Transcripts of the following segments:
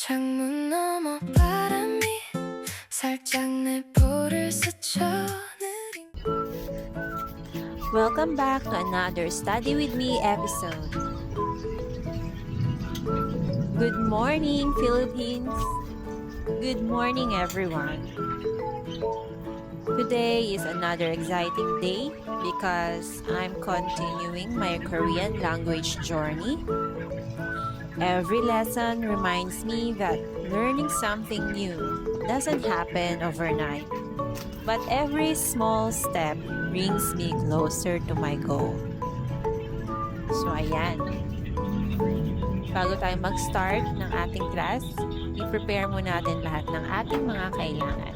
창문 너머 바람이 살짝 내 볼을 스쳐 느린. Welcome back to another Study With Me episode. Good morning, Philippines! Good morning, everyone! Today is another exciting day because I'm continuing my Korean language journey. Every lesson reminds me that learning something new doesn't happen overnight, but every small step brings me closer to my goal. So ayan, bago tayo mag-start ng ating class, i-prepare muna natin lahat ng ating mga kailangan.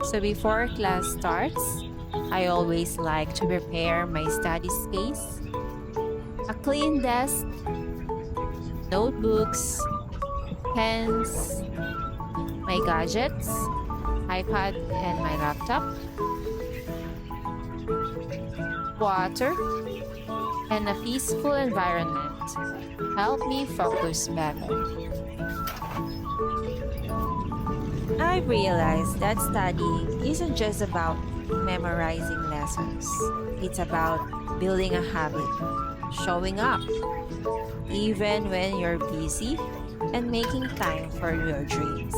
So before class starts, I always like to prepare my study space, a clean desk, notebooks, pens, my gadgets, iPad and my laptop, water, and a peaceful environment help me focus better. I realized that studying isn't just about memorizing lessons. It's about building a habit, showing up, even when you're busy, and making time for your dreams.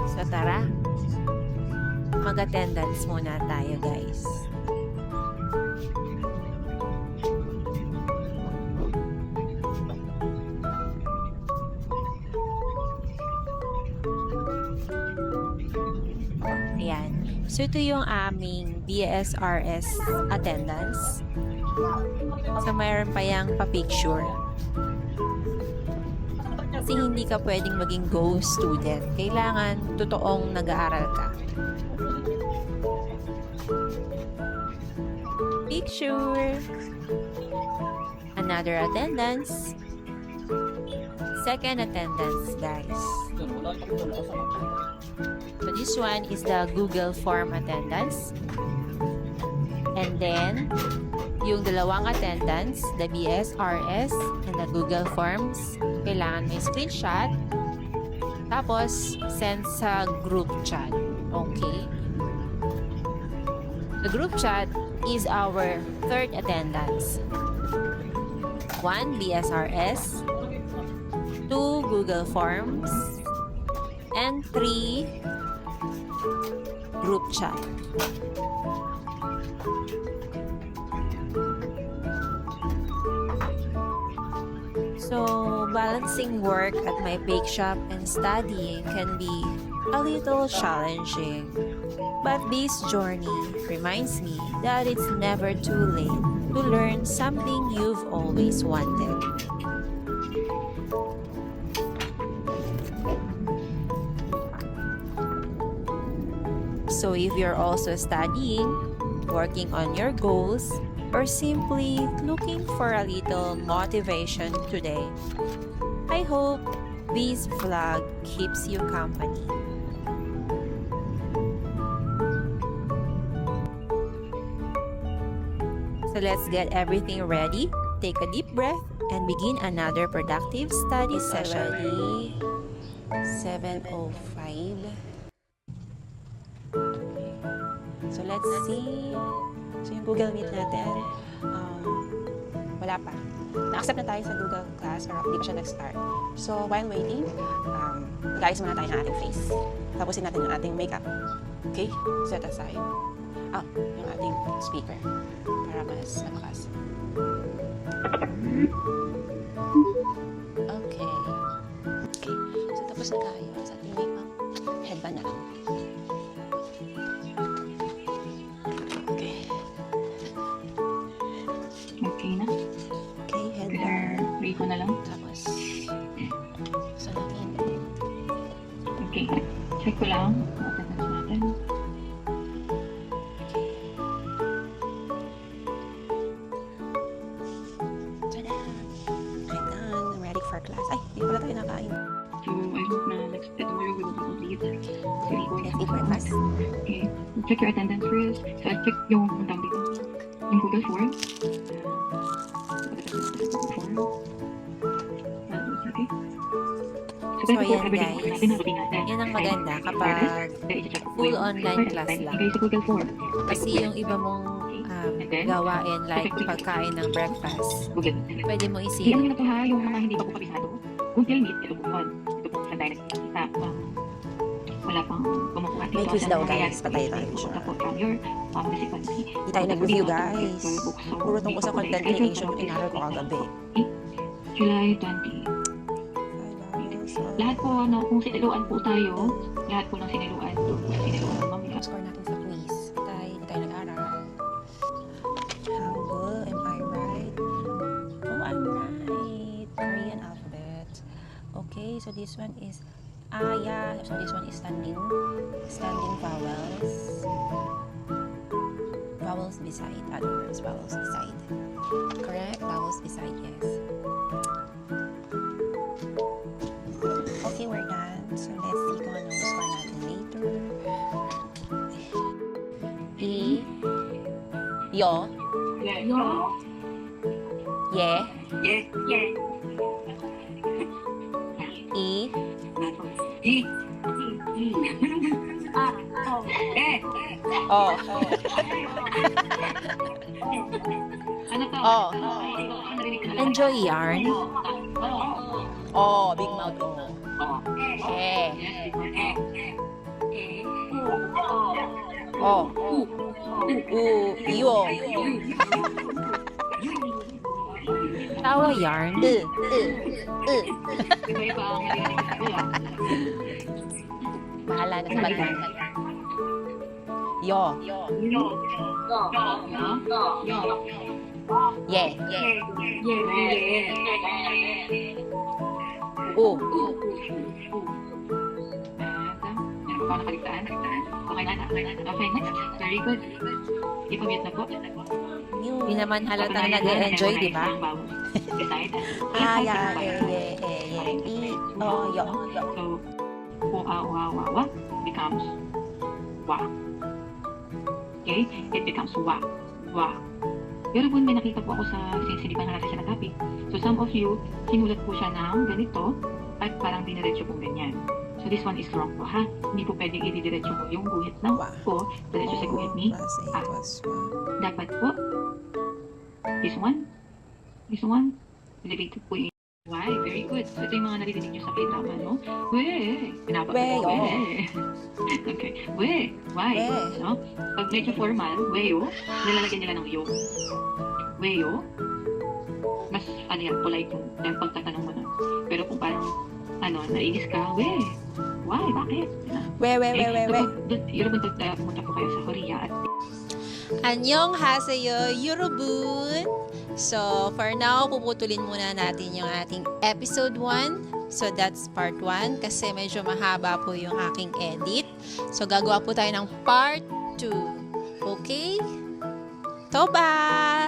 So tara, mag-attendance muna tayo, guys. Ayan. So, ito yung aming BSRS attendance. So, mayroon pa yung pa-picture. Kasi hindi ka pwedeng maging go student. Kailangan totoong nag-aaral ka. Picture. Another attendance. Second attendance, guys. So this one is the Google Form attendance. And then, yung dalawang attendance, the BSRS and the Google Forms, kailangan may screenshot. Tapos, send sa group chat. Okay? The group chat is our third attendance. 1 BSRS, 2 Google Forms, and 3 group chat. So, balancing work at my bake shop and studying can be a little challenging. But this journey reminds me that it's never too late to learn something you've always wanted. So if you're also studying, working on your goals, or simply looking for a little motivation today, I hope this vlog keeps you company. So let's get everything ready, take a deep breath, and begin another productive study session. 7:05. So let's see. So yung Google Meet natin, wala pa. Na-accept na tayo sa Google Class pero hindi pa siya nag-start. So while waiting, mag-ayos muna tayo ng ating face. Tapusin natin yung ating makeup. Okay? Set aside. Yung ating speaker para mas nabakas. Okay. Okay. So tapos na tayo sa ating makeup. Headband na lang. Okay na. Okay, headband. Play ko na lang. Tapos, sa natin. Okay. Check ko lang. Attendance natin. Tada! I'm done. I'm ready for class. Ay, hindi pala tayo nakain. So, I hope na next tomorrow we will be complete. Let's eat breakfast. Okay. check your attendance first. So, I'll check yung tawag dito. Yung Google Form. Okay. So, So, ganito po, ayan, everyday guys. po natin ang routine natin. Yan ang maganda kapag I-check po full yung online class time lang. ibigay sa Google Form. Kasi yung iba mong gawain like pagkain ng breakfast, Google. pwede mo Hindi isip. na po ha, yung mga hindi pa po kabisado. Google Meet, ito po yun. Ito po saan tayo nagkikita. Wala pang kumukuha dito. May quiz Sa daw, mga guys. yan, Patay tayo pupunta siya. po from your municipality. Hindi tayo nag-review, guys. Puro tungkol sa content creation yung inaral ko kagabi. July 20. Lahat po, ano, kung siniluan po tayo, lahat po ng siniluan doon po siniluan. Mamaya. Score natin sa quiz. Hindi tayo nag-aral. Hangul, am I right? Oh, I'm right. Korean alphabet. Okay, so this one is yeah. So this one is standing vowels. Vowels beside, other words, vowels beside. Correct? Vowels beside, yes. Okay, we're done. So let's see kung anong score natin later. Yo. Ye. Oh. Ano to? Oh. Narinig ko na lang. Enjoy yarn. Oh, big mouth. Eh. Oh. Iyo. Tawa yarn. Iba-iba ang narinig ko ah. Bahala na sa banal. Yo. Ye. Oh. Meron pa nakaligtaan. Okay na. Very good. Ipamute na po. Hindi naman halata na nag-enjoy, di ba? Yeah. Yo. So, wa becomes wa. Okay? It becomes wa. Pero kung may nakita po ako since hindi pa natin siya na-topic. So, some of you, sinulat po siya ng ganito at parang diniretso pong ganyan. So, this one is wrong po, ha? Hindi po pwedeng ididiretso po yung guhit ng po, diretso sa guhit ni a. Dapat po, this one, elevated po yung why, very good. So, ito yung mga naririnig nyo sa K-drama, no? Pinapakita ko, Okay. Why? No? Pag medyo formal, nilalagyan nila ng yo. Mas, polite yung pagtatanong mo nun. Pero kung parang, nainis ka, why? Bakit? Yun pumunta po kayo sa Korea at Annyeonghaseyo, Yorobun! So, for now, puputulin muna natin yung ating episode 1. So, that's part 1 kasi medyo mahaba po yung aking edit. So, gagawa po tayo ng part 2. Okay? Toba!